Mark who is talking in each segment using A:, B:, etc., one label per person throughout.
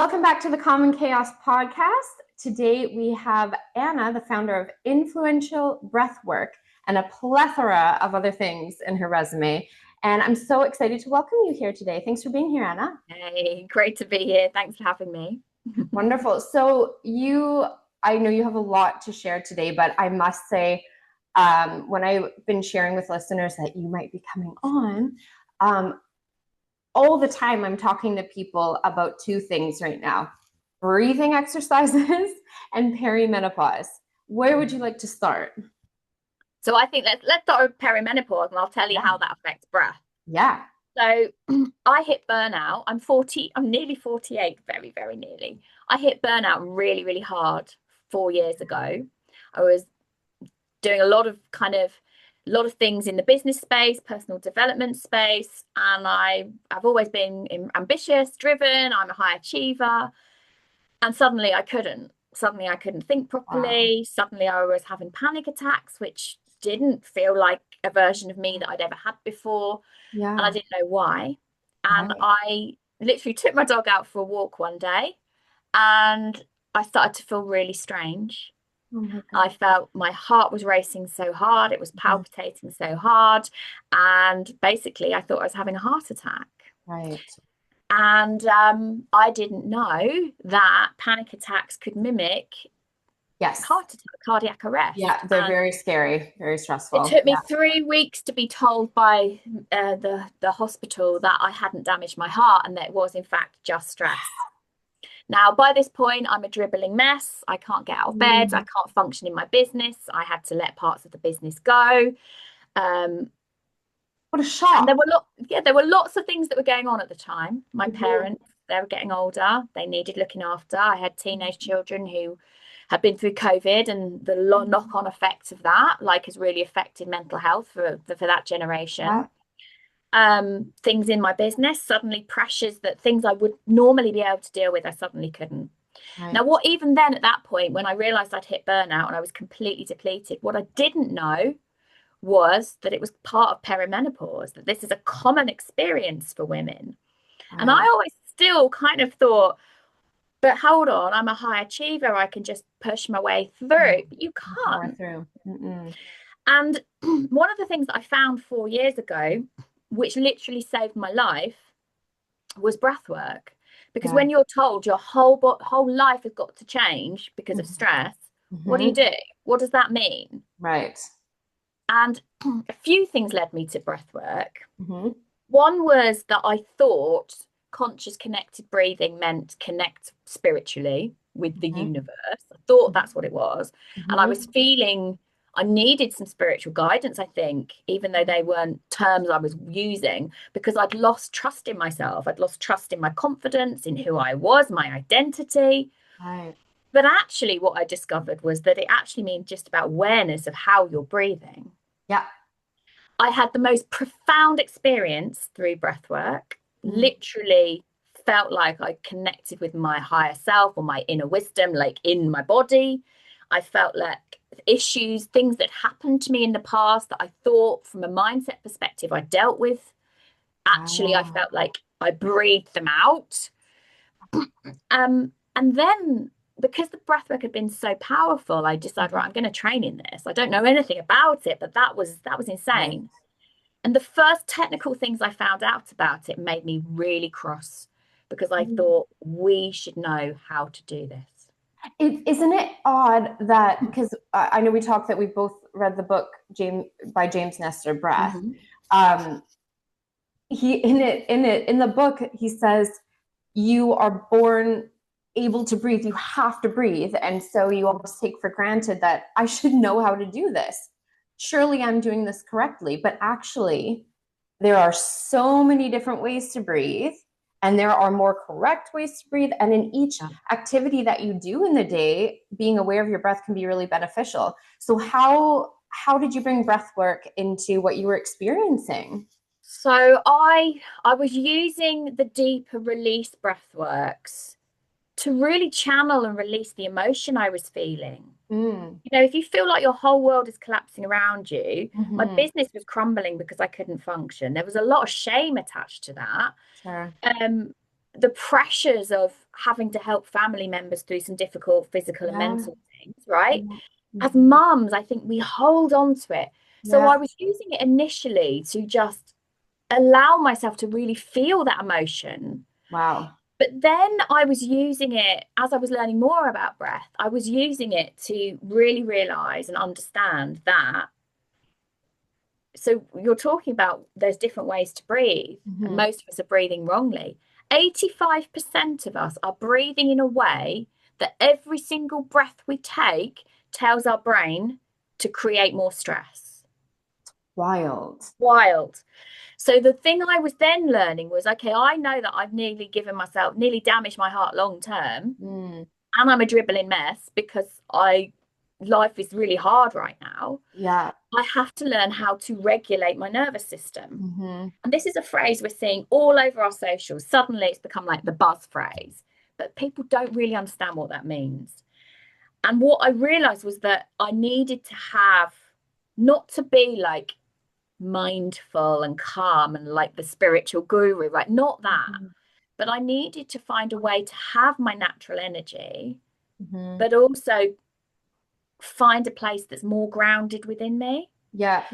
A: Welcome back to the Common Chaos podcast. Today we have Anna, the founder of Influential Breathwork, and a plethora of other things in her resume. And I'm so excited to welcome you here today. Thanks for being here, Anna.
B: Hey, great to be here. Thanks for having me.
A: Wonderful. So I know you have a lot to share today, but I must say, when I've been sharing with listeners that you might be coming on, um, all the time I'm talking to people about two things right now: breathing exercises and perimenopause. Where would you like to start?
B: So I think let's start with perimenopause, and I'll tell you
A: Yeah.
B: how that affects breath.
A: Yeah.
B: So I hit burnout. I'm 40, I'm nearly 48, very, very nearly. I hit burnout really, really hard 4 years ago. I was doing a lot of things in the business space, personal development space, and I've always been ambitious, driven. I'm a high achiever, and suddenly I couldn't think
A: Wow.
B: properly. Suddenly I was having panic attacks, which didn't feel like a version of me that I'd ever had before, and I
A: Yeah.
B: didn't know why. And
A: Right.
B: I literally took my dog out for a walk one day, and I started to feel really strange.
A: Oh my
B: I
A: God.
B: felt my heart was racing so hard, it was
A: Mhm.
B: palpitating so hard, and basically I thought I was having a heart attack.
A: Right.
B: And I didn't know that panic attacks could mimic
A: Yes.
B: heart attack, cardiac arrest.
A: Yeah. They're
B: And
A: very scary, very
B: it
A: stressful.
B: took me
A: Yeah.
B: 3 weeks to be told by the hospital that I hadn't damaged my heart and that it was in fact just stress. Now, by this point, I'm a dribbling mess. I can't get out of bed. I
A: Mm.
B: can't function in my business. I had to let parts of the business go. Um,
A: What a
B: and
A: shock.
B: there were lots of things that were going on at the time. My
A: Mhm.
B: parents, they were getting older. They needed looking after. I had teenage children who had been through COVID, and the knock-on effects of that, like, has really affected mental health for that generation.
A: Yeah.
B: Things in my business, suddenly pressures that things I would normally be able to deal with, I suddenly couldn't. Now,
A: Right.
B: what even then at that point, when I realized I'd hit burnout and I was completely depleted, what I didn't know was that it was part of perimenopause, that this is a common experience for women. And I
A: Right.
B: always still kind of thought, but hold on, I'm a high achiever. I can just push my way through. But you
A: Power
B: can't.
A: through. Mm-mm.
B: And one of the things that I found 4 years ago, which literally saved my life, was breath work. Because
A: Yeah.
B: when you're told your whole life has got to change because of stress, what do you
A: Mm-hmm.
B: do? What does that mean?
A: Right.
B: And a few things led me to breath work.
A: Mm-hmm.
B: One was that I thought conscious connected breathing meant connect spiritually with the
A: Mm-hmm.
B: universe. I thought that's what it was. And I was
A: Mm-hmm.
B: feeling I needed some spiritual guidance, I think, even though they weren't terms I was using, because I'd lost trust in myself. I'd lost trust in my confidence, in who I was, my identity.
A: Right.
B: But actually, what I discovered was that it actually means just about awareness of how you're breathing.
A: Yeah.
B: I had the most profound experience through breath work.
A: Mm.
B: Literally felt like I connected with my higher self or my inner wisdom, like in my body. I felt like issues, things that happened to me in the past that I thought from a mindset perspective I dealt with. Actually, I
A: Wow.
B: felt like I breathed them out. And then because the breath work had been so powerful, I decided, right, I'm going to train in this. I don't know anything about it, but that was
A: Right.
B: insane. And the first technical things I found out about it made me really cross because I
A: Mm.
B: thought we should know how to do this.
A: Isn't it odd that, because I know we talked that we both read the book by James Nestor, Breath.
B: Mhm.
A: Um, he in the book he says you are born able to breathe. You have to breathe, and so you almost take for granted that I should know how to do this. Surely I'm doing this correctly, but actually there are so many different ways to breathe, and there are more correct ways to breathe. And in each
B: Yeah.
A: activity that you do in the day, being aware of your breath can be really beneficial. So how did you bring breath work into what you were experiencing?
B: So I was using the deeper release breath works to really channel and release the emotion I was feeling.
A: Mm.
B: You know, if you feel like your whole world is collapsing around you, my
A: Mm-hmm.
B: business was crumbling because I couldn't function. There was a lot of shame attached to that.
A: Sure.
B: um, the pressures of having to help family members through some difficult physical and
A: Yeah.
B: mental things, right?
A: Yeah.
B: As
A: Mhm.
B: mums, I think we hold on to it. So I
A: Yeah.
B: was using it initially to just allow myself to really feel that emotion.
A: Wow.
B: But then I was using it as I was learning more about breath, I was using it to really realize and understand that. So you're talking about there's different ways to breathe, and
A: Mhm.
B: most of us are breathing wrongly. 85% of us are breathing in a way that every single breath we take tells our brain to create more stress.
A: Wild.
B: Wild. So the thing I was then learning was, okay, I know that I've nearly given myself, nearly damaged my heart long term,
A: Mm.
B: and I'm a dribbling mess because life is really hard right now.
A: Yeah.
B: I have to learn how to regulate my nervous system.
A: Mhm.
B: And this is a phrase we're seeing all over our socials. Suddenly it's become like the buzz phrase, but people don't really understand what that means. And what I realized was that I needed to have, not to be like mindful and calm and like the spiritual guru, right? Not that.
A: Mhm.
B: But I needed to find a way to have my natural energy,
A: Mhm.
B: but also find a place that's more grounded within me.
A: Yeah.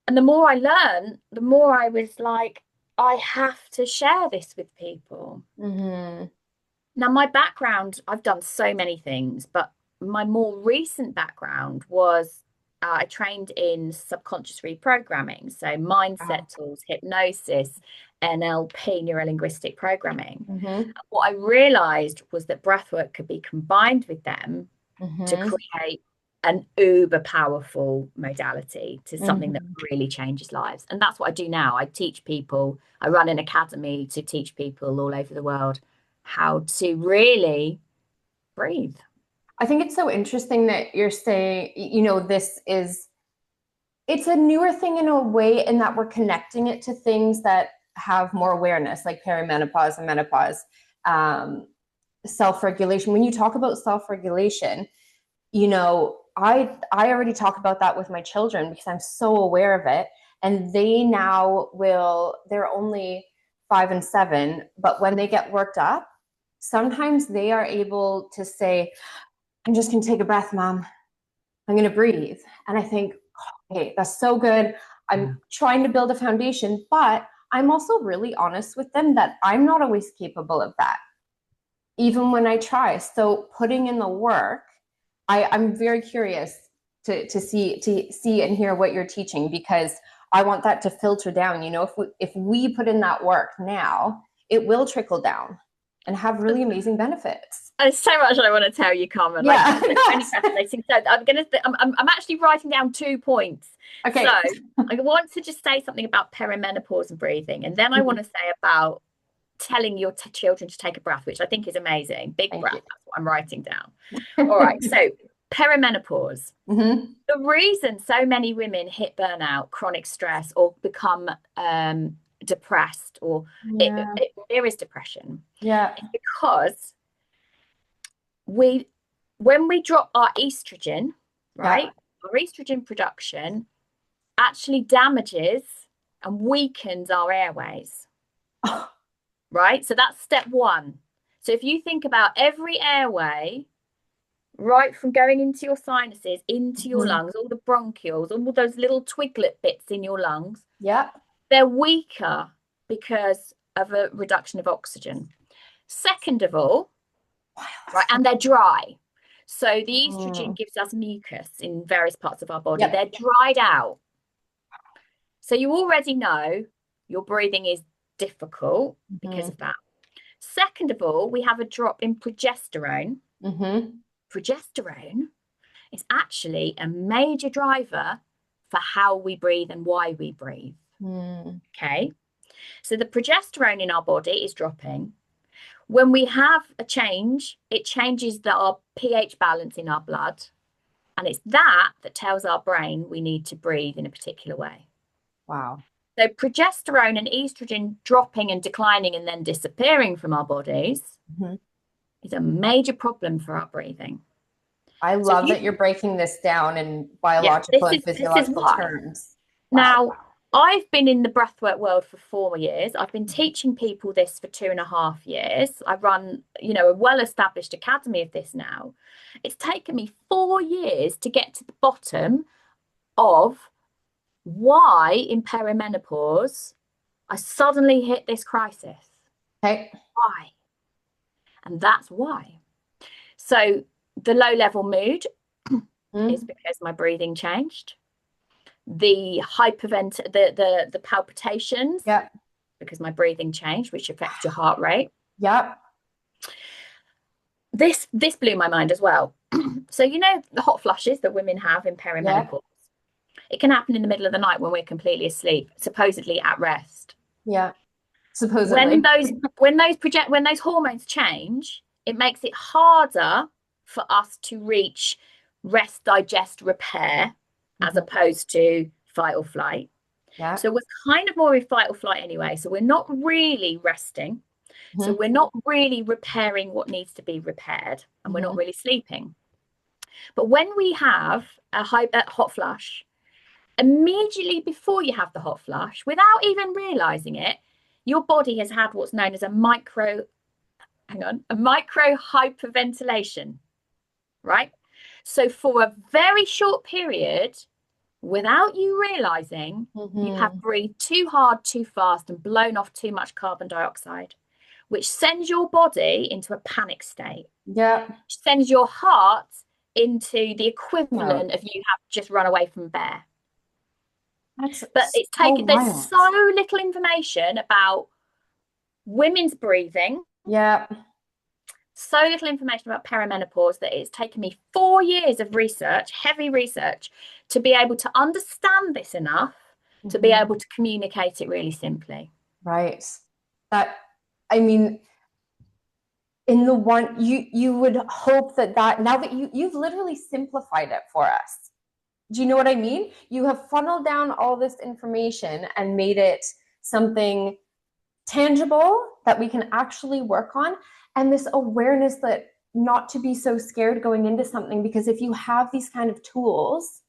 B: And the more I learned, the more I was like, I have to share this with people.
A: Mhm.
B: Now, my background, I've done so many things, but my more recent background was I trained in subconscious reprogramming, so
A: Wow.
B: mindset tools, hypnosis, NLP, neuro linguistic programming.
A: Mhm.
B: What I realized was that breathwork could be combined with them to
A: Mhm.
B: create an uber powerful modality to something that
A: Mhm.
B: really changes lives. And that's what I do now. I teach people, I run an academy to teach people all over the world how to really breathe.
A: I think it's so interesting that you're saying, this is it's a newer thing in a way in that we're connecting it to things that have more awareness, like perimenopause and menopause, self-regulation. When you talk about self-regulation, I already talk about that with my children because I'm so aware of it. And they now they're only 5 and 7, but when they get worked up, sometimes they are able to say, I'm just gonna take a breath, mom. I'm gonna breathe. And I think, hey, that's so good. I'm trying to build a foundation, but I'm also really honest with them that I'm not always capable of that, even when I try. So putting in the work, I'm very curious to see and hear what you're teaching, because I want that to filter down. If we put in that work now, it will trickle down and have really amazing benefits.
B: There's so much I want to tell you, Carmen. Like
A: Yeah.
B: this is really fascinating. So I'm actually writing down 2 points. So
A: Okay.
B: I want to just say something about perimenopause and breathing, and then I want to say about telling your children to take a breath, which I think is amazing. Big
A: Thank
B: breath.
A: you.
B: That's what I'm writing down. All right. So perimenopause.
A: Mm-hmm.
B: The reason so many women hit burnout, chronic stress, or become depressed, or
A: Yeah.
B: there is depression,
A: Yeah.
B: is because we when we drop our estrogen,
A: Yeah.
B: right, our estrogen production actually damages and weakens our airways,
A: Oh,
B: right? So that's step one. So if you think about every airway, right from going into your sinuses, into your
A: mhm.
B: lungs, all the bronchioles, all those little twiglet bits in your lungs,
A: Yeah.
B: they're weaker because of a reduction of oxygen. Second of all, right, and they're dry. So the estrogen
A: Mm.
B: gives us mucus in various parts of our body.
A: Yep.
B: They're dried out. So you already know your breathing is difficult because
A: Mm-hmm.
B: of that. Second of all, we have a drop in progesterone.
A: Mm-hmm.
B: Progesterone is actually a major driver for how we breathe and why we breathe.
A: Mm.
B: Okay. So the progesterone in our body is dropping. When we have a change, it changes our pH balance in our blood. And it's that tells our brain we need to breathe in a particular way.
A: Wow.
B: So progesterone and estrogen dropping and declining and then disappearing from our bodies
A: Mm-hmm.
B: is a major problem for our breathing.
A: I
B: So if
A: love
B: you,
A: that you're breaking this down in
B: yeah,
A: biological and
B: this is
A: physiological
B: why.
A: terms. Wow.
B: Now, I've been in the breathwork world for 4 years. I've been teaching people this for 2.5 years. I run, a well-established academy of this now. It's taken me 4 years to get to the bottom of why in perimenopause I suddenly hit this crisis.
A: Okay.
B: Why? And that's why. So the low level mood is because my breathing changed. The the palpitations,
A: Yep.
B: because my breathing changed, which affects your heart rate.
A: Yep.
B: This blew my mind as well. So the hot flushes that women have in perimenopause.
A: Yep.
B: It can happen in the middle of the night when we're completely asleep, supposedly at rest.
A: Yeah.
B: When
A: Supposedly.
B: those hormones change, it makes it harder for us to reach rest, digest, repair, as opposed to fight or flight.
A: Yeah.
B: So we're kind of more in fight or flight anyway. So we're not really resting. So we're not really repairing what needs to be repaired, and we're not really sleeping. But when we have a hot flush, immediately before you have the hot flush, without even realizing it, your body has had what's known as a micro hyperventilation, right? So for a very short period, without you realizing, you have breathed too hard, too fast, and blown off too much carbon dioxide, which sends your body into a panic state.
A: Yeah.
B: Which sends your heart into the equivalent of you have just run away from a bear. But it's taken, there's so little information about women's breathing.
A: Yeah.
B: So little information about perimenopause that it's taken me 4 years of research, heavy research, to be able to understand this enough to be able to communicate it really simply.
A: Right. I mean, in the one you would hope that now that you've literally simplified it for us. Do you know what I mean? You have funneled down all this information and made it something tangible that we can actually work on, and this awareness that not to be so scared going into something, because if you have these kind of tools,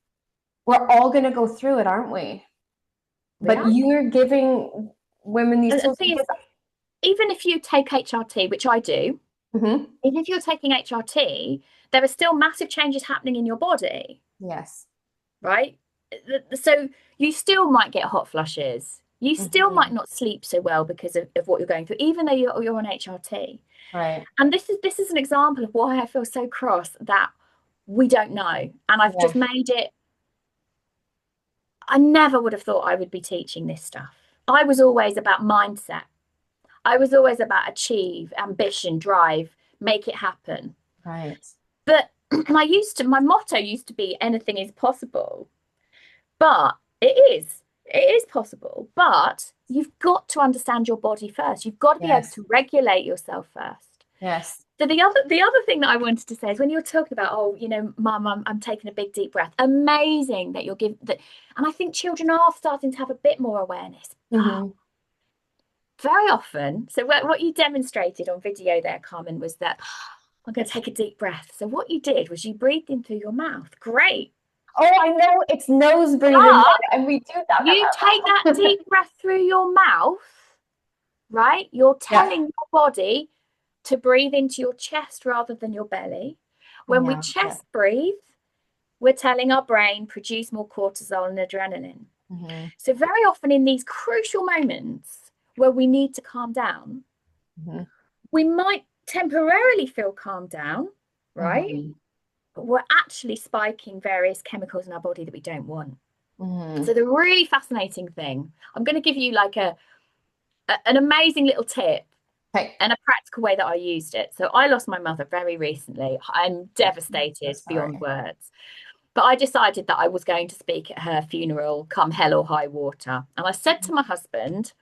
A: we're all going to go through it, aren't we? But you're giving women these tools.
B: Even if you take HRT, which I do, even if you're taking HRT, there are still massive changes happening in your body.
A: Yes.
B: Right? So you still might get hot flushes. You still might not sleep so well because of what you're going through, even though you're on HRT.
A: Right.
B: And this is an example of why I feel so cross that we don't know. And I've just made it. I never would have thought I would be teaching this stuff. I was always about mindset. I was always about achieve, ambition, drive, make it happen.
A: Right.
B: But my motto used to be anything is possible. But it is possible. But you've got to understand your body first. You've got to be able to regulate yourself first.
A: Yes.
B: So the other thing that I wanted to say is when you were talking about, Mum, I'm taking a big deep breath. Amazing that you're giving that, and I think children are starting to have a bit more awareness. Very often. So what you demonstrated on video there, Carmen, was that I'm going to take a deep breath. So what you did was you breathed in through your mouth. Great.
A: Oh, I know, it's nose breathing, and we do that.
B: You take that deep breath through your mouth, right? You're telling your body to breathe into your chest rather than your belly. When we chest breathe, we're telling our brain produce more cortisol and adrenaline. So very often in these crucial moments where we need to calm down, we might temporarily feel calmed down, right? But we're actually spiking various chemicals in our body that we don't want. So the really fascinating thing, I'm going to give you like an amazing little tip and a practical way that I used it. So I lost my mother very recently. I'm devastated beyond words. But I decided that I was going to speak at her funeral, come hell or high water. And I said to my husband,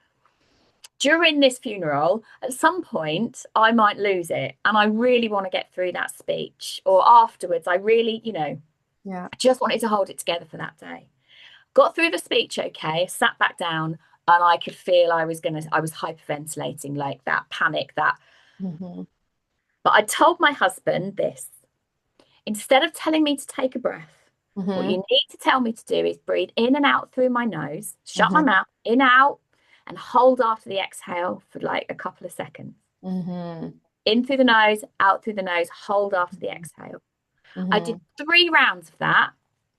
B: during this funeral, at some point, I might lose it. And I really want to get through that speech. Or afterwards, I really, I just wanted to hold it together for that day. Got through the speech okay, sat back down, and I could feel I was hyperventilating, like that panic, that. But I told my husband this. Instead of telling me to take a breath, What
A: Mm-hmm.
B: you need to tell me to do is breathe in and out through my nose, shut my
A: Mm-hmm.
B: mouth, in, out, and hold after the exhale for like a couple of seconds.
A: Mm-hmm.
B: In through the nose, out through the nose, hold after the exhale. I did
A: Mm-hmm.
B: 3 rounds of that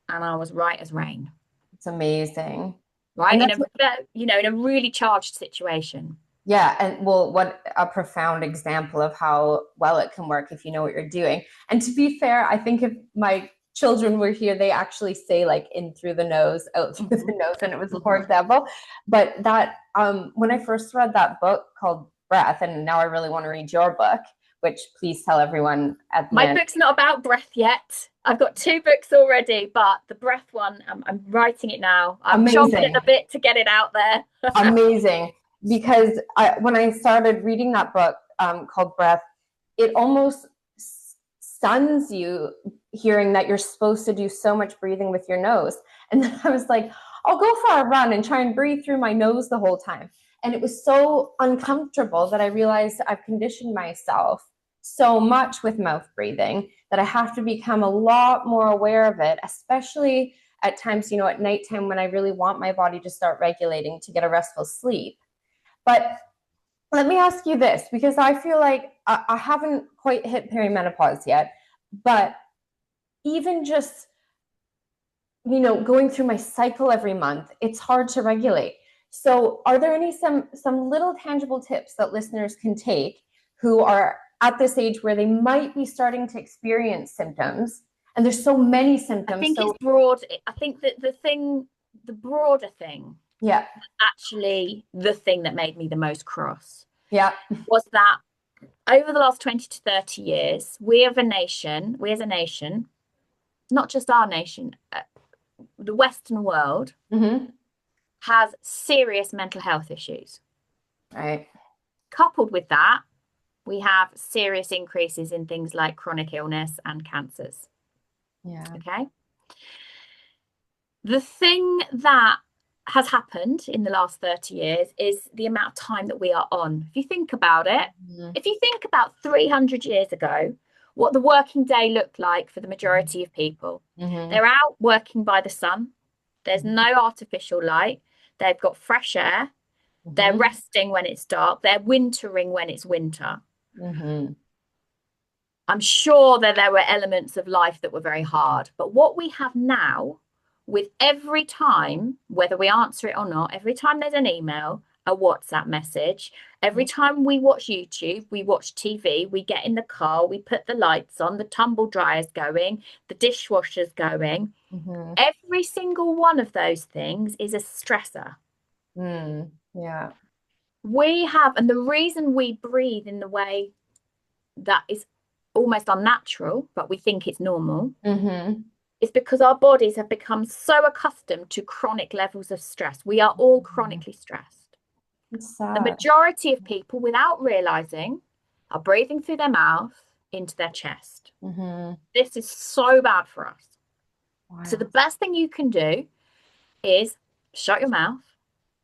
B: and I was right as rain,
A: It's amazing. And
B: right?
A: that's
B: In a really charged situation.
A: yeah, and well, what a profound example of how well it can work if you know what you're doing. And to be fair, I think if my children were here, they actually say like in through the nose, out through the
B: Mhm.
A: nose, and it was a poor
B: Mhm.
A: example. But that when I first read that book called Breath, and now I really want to read your book, which please tell everyone at the
B: My
A: end.
B: book's not about breath yet. I've got 2 books already, but the breath one, I'm writing it now. I'm chomping at the
A: Amazing.
B: bit to get it out there.
A: Amazing. Because when I started reading that book called Breath, it almost stuns you hearing that you're supposed to do so much breathing with your nose. And then I was like, I'll go for a run and try and breathe through my nose the whole time. And it was so uncomfortable that I realized I've conditioned myself so much with mouth breathing that I have to become a lot more aware of it, especially at times, at nighttime when I really want my body to start regulating to get a restful sleep. But let me ask you this, because I feel like I haven't quite hit perimenopause yet, but even just, going through my cycle every month, it's hard to regulate. So are there some little tangible tips that listeners can take who are at this age where they might be starting to experience symptoms? And there's so many
B: I
A: symptoms.
B: think
A: So
B: it's broad. I think that the broader thing,
A: yeah,
B: actually the thing that made me the most cross
A: yeah.
B: was that over the last 20 to 30 years, we as a nation, not just our nation, the Western world
A: Mm-hmm.
B: has serious mental health issues.
A: Right.
B: Coupled with that, we have serious increases in things like chronic illness and cancers.
A: Yeah.
B: Okay. The thing that has happened in the last 30 years is the amount of time that we are on. If you think about it,
A: Mm-hmm.
B: if you think about 300 years ago, what the working day looked like for the majority of people,
A: Mm-hmm.
B: they're out working by the sun, there's
A: Mm-hmm.
B: no artificial light, they've got fresh air, they're
A: Mm-hmm.
B: resting when it's dark, they're wintering when it's winter.
A: Mm-hmm.
B: I'm sure that there were elements of life that were very hard. But what we have now, with every time, whether we answer it or not, every time there's an email, a WhatsApp message, every time we watch YouTube, we watch TV, we get in the car, we put the lights on, the tumble dryer's going, the dishwasher's going.
A: Mm-hmm.
B: Every single one of those things is a stressor.
A: Mm. Yeah.
B: We have, and the reason we breathe in the way that is almost unnatural, but we think it's normal,
A: Mm-hmm.
B: is because our bodies have become so accustomed to chronic levels of stress. We are all chronically stressed.
A: It's
B: The
A: sad.
B: majority of people, without realizing, are breathing through their mouth into their chest.
A: Mm-hmm.
B: This is so bad for us. So, the
A: Wow.
B: best thing you can do is shut your mouth,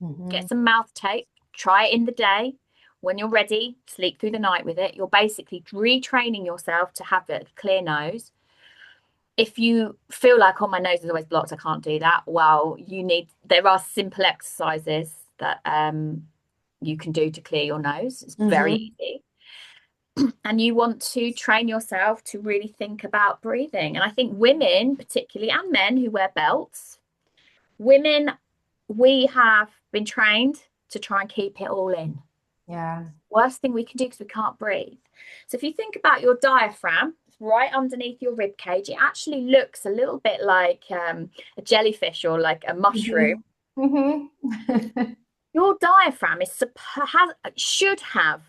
A: Mm-hmm.
B: get some mouth tape, try it in the day. When you're ready, sleep through the night with it. You're basically retraining yourself to have a clear nose. If you feel like, oh, my nose is always blocked, I can't do that, well, there are simple exercises that you can do to clear your nose. It's very
A: Mm-hmm.
B: easy. And you want to train yourself to really think about breathing. And I think women, particularly, and men who wear belts, women, we have been trained to try and keep it all in.
A: Yeah.
B: Worst thing we can do because we can't breathe. So if you think about your diaphragm, it's right underneath your rib cage, it actually looks a little bit like a jellyfish or like a mushroom.
A: Mm-hmm. Mm-hmm.
B: Your diaphragm should have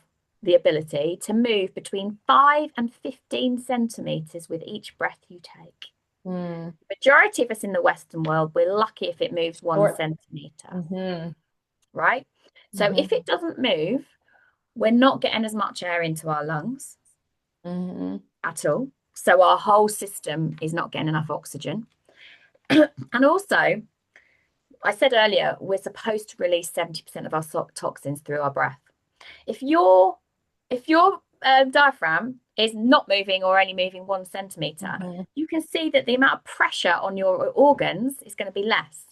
B: the ability to move between 5 and 15 centimeters with each breath you take.
A: Mm.
B: The majority of us in the Western world, we're lucky if it moves one
A: Or
B: centimeter,
A: mm-hmm.
B: right? So if
A: Mm-hmm.
B: it doesn't move, we're not getting as much air into our lungs
A: Mm-hmm.
B: at all. So our whole system is not getting enough oxygen. And also, I said earlier, we're supposed to release 70% of our toxins through our breath. If your diaphragm is not moving or only moving 1 centimeter,
A: Mhm.
B: you can see that the amount of pressure on your organs is going to be less.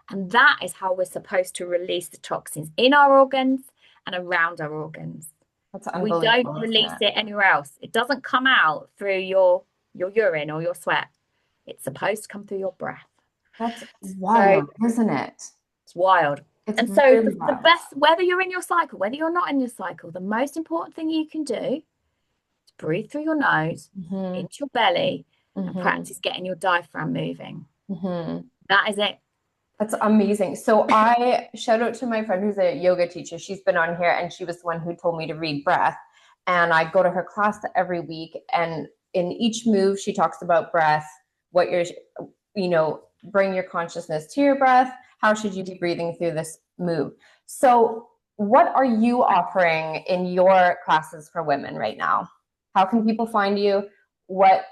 B: And that is how we're supposed to release the toxins in our organs and around our organs.
A: That's
B: We don't
A: unbelievable, isn't
B: release
A: it?
B: it anywhere else. It doesn't come out through your urine or your sweat. It's supposed to come through your breath.
A: That's
B: So
A: wild, isn't it?
B: it's wild.
A: It's
B: And so
A: really
B: the
A: wild.
B: best, whether you're in your cycle, whether you're not in your cycle, the most important thing you can do is breathe through your nose,
A: Hmm.
B: into your belly, and
A: Hmm.
B: practice getting your diaphragm moving.
A: Hmm.
B: That is it.
A: That's amazing. So I shout out to my friend who's a yoga teacher. She's been on here and she was the one who told me to read breath. And I go to her class every week. And in each move, she talks about breath, what you're, bring your consciousness to your breath. How should you be breathing through this move? So, what are you offering in your classes for women right now? How can people find you? What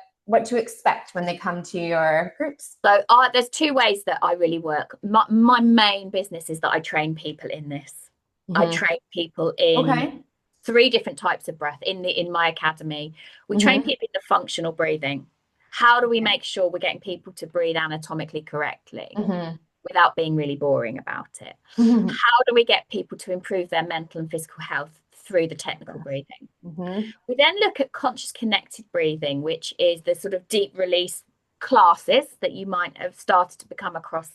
A: to expect when they come to your groups?
B: So there's two ways that I really work. My main business is that I train people in this. I
A: Hmm.
B: train people in
A: Okay.
B: three different types of breath in my academy. We train
A: Hmm.
B: people in the functional breathing. How do we make sure we're getting people to breathe anatomically correctly
A: Hmm.
B: without being really boring about it?
A: Hmm.
B: How do we get people to improve their mental and physical health through the technical breathing?
A: Hmm.
B: We then look at conscious connected breathing, which is the sort of deep release classes that you might have started to become across.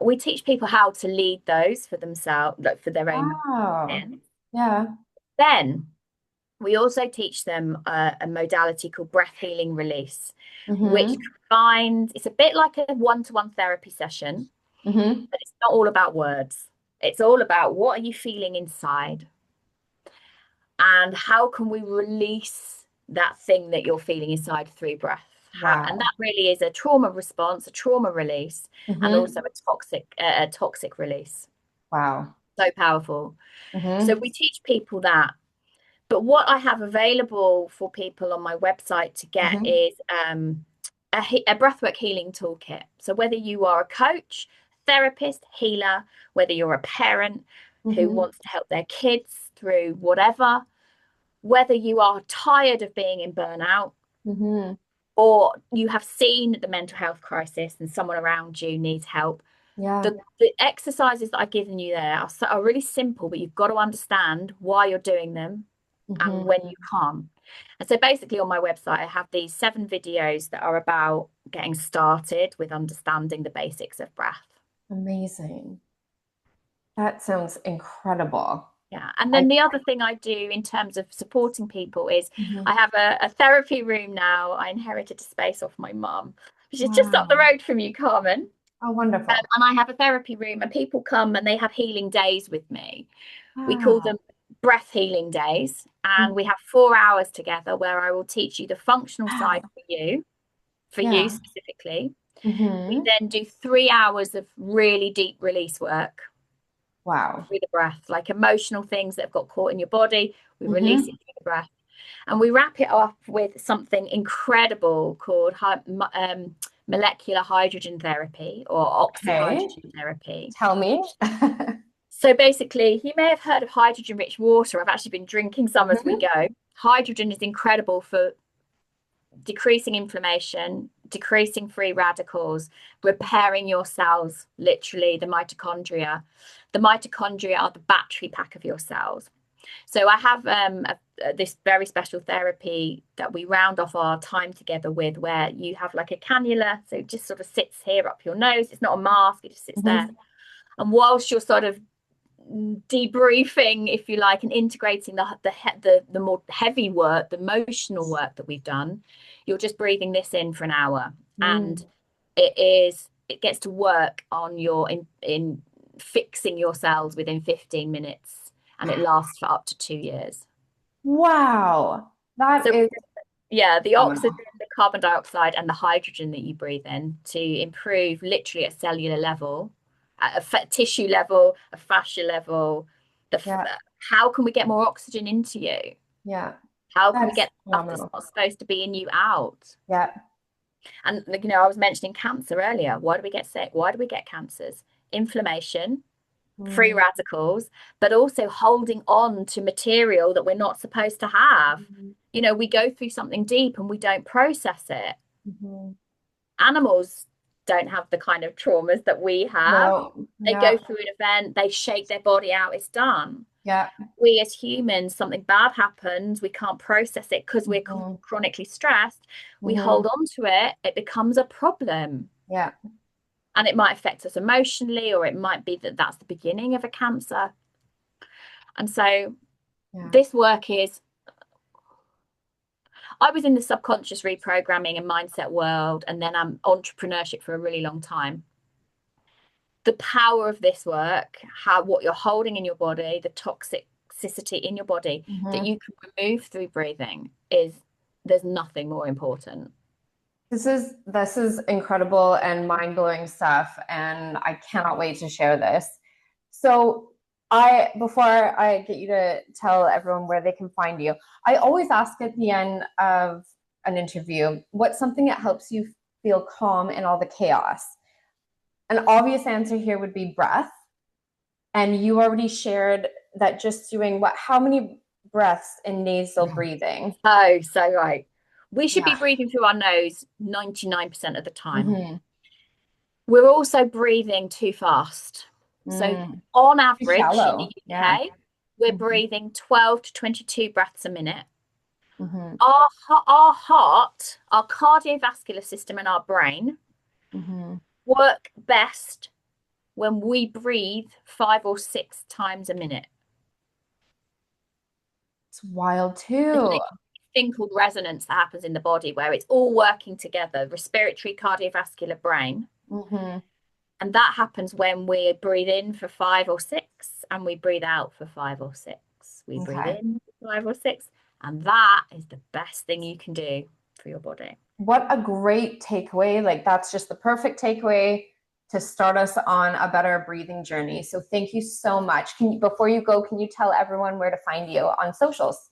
B: We teach people how to lead those for themselves, like for their own
A: Wow.
B: in.
A: Yeah.
B: Then we also teach them a modality called breath healing release, which
A: Hmm.
B: combines, it's a bit like a one-to-one therapy session,
A: Hmm.
B: but it's not all about words. It's all about what are you feeling inside and how can we release that thing that you're feeling inside through breath. And
A: Wow.
B: that really is a trauma response, a trauma release, and also
A: Hmm.
B: a toxic release.
A: Wow.
B: So powerful. So
A: Hmm.
B: we teach people that. But what I have available for people on my website to get
A: Hmm.
B: is a breathwork healing toolkit. So whether you are a coach, therapist, healer, whether you're a parent who
A: Hmm.
B: wants to help their kids through whatever, whether you are tired of being in burnout
A: Hmm.
B: or you have seen the mental health crisis and someone around you needs help,
A: Yeah.
B: the exercises that I've given you there are really simple, but you've got to understand why you're doing them and when
A: Hmm.
B: you can't. And so basically on my website, I have these 7 videos that are about getting started with understanding the basics of breath.
A: Amazing. That sounds incredible.
B: Yeah. And
A: I,
B: then the other thing I do in terms of supporting people is
A: Mhm.
B: I have a therapy room now. I inherited a space off my mum, which is just up the
A: Wow.
B: road from you, Carmen.
A: Oh, wonderful.
B: And I have a therapy room, and people come and they have healing days with me. We call
A: Wow.
B: them breath healing days. And we have 4 hours together where I will teach you the functional side
A: Wow.
B: for you
A: Yeah.
B: specifically. We
A: Hmm.
B: then do 3 hours of really deep release work
A: Wow.
B: through the breath, like emotional things that have got caught in your body. We release it
A: Hmm.
B: through the breath. And we wrap it up with something incredible called molecular hydrogen therapy or
A: Okay.
B: oxyhydrogen therapy.
A: Tell me.
B: So basically, you may have heard of hydrogen rich water. I've actually been drinking some as we
A: Hmm.
B: go. Hydrogen is incredible for decreasing inflammation, decreasing free radicals, repairing your cells, literally the mitochondria. The mitochondria are the battery pack of your cells. So I have this very special therapy that we round off our time together with, where you have like a cannula, so it just sort of sits here up your nose. It's not a mask; it just sits there.
A: Hmm.
B: And whilst you're sort of debriefing, if you like, and integrating the more heavy work, the emotional work that we've done, you're just breathing this in for an hour, and
A: Mm.
B: it gets to work on your in fixing your cells within 15 minutes, and it lasts for up to 2 years.
A: Wow. That
B: So
A: is
B: yeah, the oxygen,
A: phenomenal.
B: the carbon dioxide, and the hydrogen that you breathe in to improve literally at cellular level, at a tissue level, a fascia level.
A: Yeah.
B: How can we get more oxygen into you?
A: Yeah.
B: How can we
A: That's
B: get stuff that's
A: phenomenal.
B: not supposed to be in you out?
A: Yeah.
B: And like, I was mentioning cancer earlier. Why do we get sick? Why do we get cancers? Inflammation, free
A: Mm.
B: radicals, but also holding on to material that we're not supposed to have. we go through something deep and we don't process it.
A: Mm-hmm.
B: Animals don't have the kind of traumas that we have.
A: No,
B: They
A: yeah,
B: go through an event, they shake their body out, it's done.
A: yeah.
B: We as humans, something bad happens, we can't process it because we're
A: Mm-hmm.
B: chronically stressed. We hold
A: Mm-hmm.
B: on to it, it becomes a problem.
A: Yeah,
B: And it might affect us emotionally, or it might be that that's the beginning of a cancer. And so
A: yeah.
B: this work is, I was in the subconscious reprogramming and mindset world, and then I'm entrepreneurship for a really long time. The power of this work, how what you're holding in your body, the toxicity in your body that
A: Mm-hmm.
B: you can remove through breathing is there's nothing more important.
A: This is incredible and mind-blowing stuff, and I cannot wait to share this. So I before I get you to tell everyone where they can find you, I always ask at the end of an interview, what's something that helps you feel calm in all the chaos? An obvious answer here would be breath. And you already shared that just doing how many breaths in nasal breathing?
B: So right. We should be
A: Yeah.
B: breathing through our nose 99% of the time.
A: Mm-hmm.
B: We're also breathing too fast. So
A: Mm.
B: on
A: Too
B: average in the
A: shallow. Yeah.
B: UK, we're
A: Mm-hmm.
B: breathing 12 to 22 breaths a minute.
A: Mm-hmm.
B: Our heart, our cardiovascular system, and our brain
A: Mm-hmm.
B: work best when we breathe 5 or 6 times a minute.
A: It's wild
B: There's
A: too.
B: a thing called resonance that happens in the body where it's all working together, respiratory, cardiovascular, brain.
A: Mm-hmm.
B: And that happens when we breathe in for 5 or 6 and we breathe out for 5 or 6. We breathe
A: Okay.
B: in for 5 or 6. And that is the best thing you can do for your body.
A: What a great takeaway. Like, that's just the perfect takeaway to start us on a better breathing journey. So thank you so much. Before you go, can you tell everyone where to find you on socials?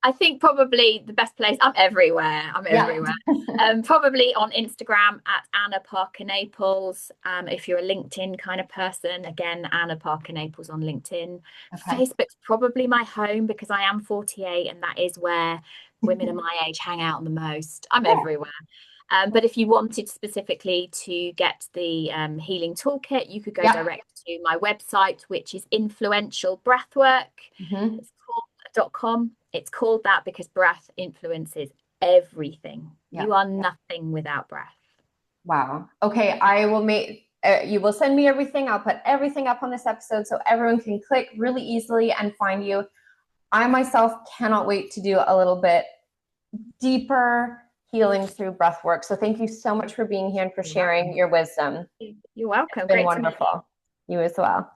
B: I think probably the best place, I'm everywhere. I'm
A: Yeah.
B: everywhere. Probably on Instagram at Anna Parker-Naples. If you're a LinkedIn kind of person, again, Anna Parker-Naples on LinkedIn.
A: Okay.
B: Facebook's probably my home because I am 48 and that is where women of my age hang out the most. I'm everywhere. But if you wanted specifically to get the healing toolkit, you could go
A: Yeah.
B: direct to my website, which is Influential Breathwork.
A: Mm-hmm.
B: It's called .com. It's called that because breath influences everything.
A: Yeah.
B: You are nothing without breath.
A: Wow. Okay, you will send me everything. I'll put everything up on this episode so everyone can click really easily and find you. I myself cannot wait to do a little bit deeper healing through breath work. So thank you so much for being here and for sharing your wisdom.
B: You're
A: It's
B: welcome.
A: been
B: Great to meet you.
A: wonderful. You as well.